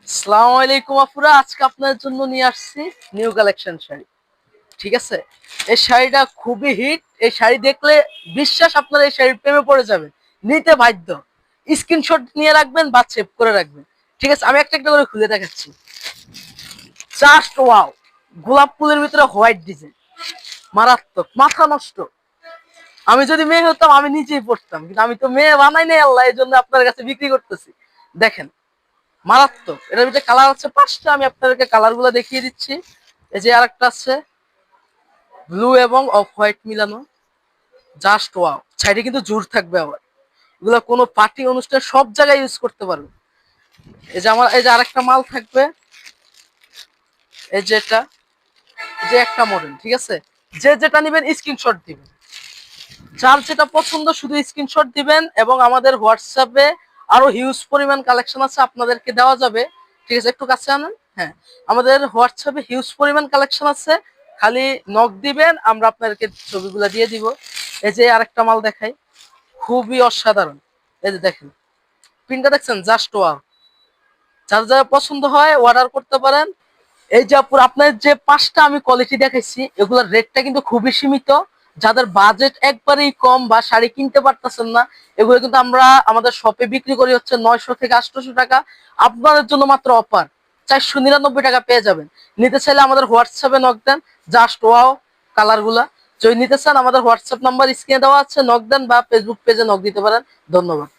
আসসালামু আলাইকুম আপুরা, আজকে আপনাদের জন্য নিয়ে আসছি নিউ কালেকশন শাড়ি। ঠিক আছে, এই শাড়িটা খুবই হিট। এই শাড়ি দেখলে বিশ্বাস আপনারা এই শাড়ির প্রেমে পড়ে যাবেন, নিতে বাধ্য। স্ক্রিনশট নিয়ে রাখবেন বা সেভ করে রাখবেন। ঠিক আছে, আমি একটা একটা করে খুলে দেখাচ্ছি। Just wow! গোলাপ ফুলের ভিতরে হোয়াইট ডিজাইন, মারাত্মক, মাথা নষ্ট। আমি যদি মেয়ে হতাম আমি নিজেই পড়তাম, কিন্তু আমি তো মেয়ে বানাই নাই আল্লাহ, এই জন্য আপনার কাছে বিক্রি করতেছি। দেখেন, মারাত্মক। এটার ভিতরে কালার আছে পাঁচটা, আমি আপনাদেরকে কালার গুলো দেখিয়ে দিচ্ছি। এই যে আরেকটা আছে ব্লু এবং অফ হোয়াইট মিলানো, জাস্ট ওয়াও। সাইডে কিন্তু জোর থাকবে আবার, এগুলো কোনো পার্টি অনুষ্ঠান সব জায়গায় ইউজ করতে পারবে। এই যে আরেকটা মাল থাকবে, এই যে এটা, যে একটা মডেল। ঠিক আছে, যে যেটা নিবেন স্ক্রিনশট দিবেন, যার যেটা পছন্দ শুধু স্ক্রিনশট দিবেন, এবং আমাদের হোয়াটসঅ্যাপে আরো হিউজ পরিমাণ কালেকশন আছে আপনাদেরকে দেওয়া যাবে। ঠিক আছে, একটু কাছে আনেন। হ্যাঁ, আমাদের হোয়াটসঅ্যাপে হিউজ পরিমাণ কালেকশন আছে, খালি নক দিবেন, আমরা আপনাদেরকে ছবিগুলো দিয়ে দিব। এই যে আরেকটা মাল দেখাই, খুবই অসাধারণ। এই যে দেখেন, প্রিন্টটা দেখছেন, জাস্ট ওয়াও। যার যার পছন্দ হয় অর্ডার করতে পারেন। এই যে আপুর আপনার যে পাঁচটা আমি কোয়ালিটি দেখাইছি, এগুলোর রেটটা কিন্তু খুবই সীমিত। যাদের বাজেট একবারেই কম বা শাড়ি কিনতে পারতেছেন না, এগুলো কিন্তু আমরা আমাদের শপে বিক্রি করি হচ্ছে 900 থেকে 800 টাকা। আপনাদের জন্য মাত্র অফার 499 টাকা পেয়ে যাবেন। নিতে চাইলে আমাদের হোয়াটসঅ্যাপে নক দেন। জাস্ট ওয়াও কালার গুলা, যদি নিতে চান আমাদের হোয়াটসঅ্যাপ নাম্বার স্ক্রিনে দেওয়া আছে, নক দেন বা ফেসবুক পেজে নক দিতে পারেন। ধন্যবাদ।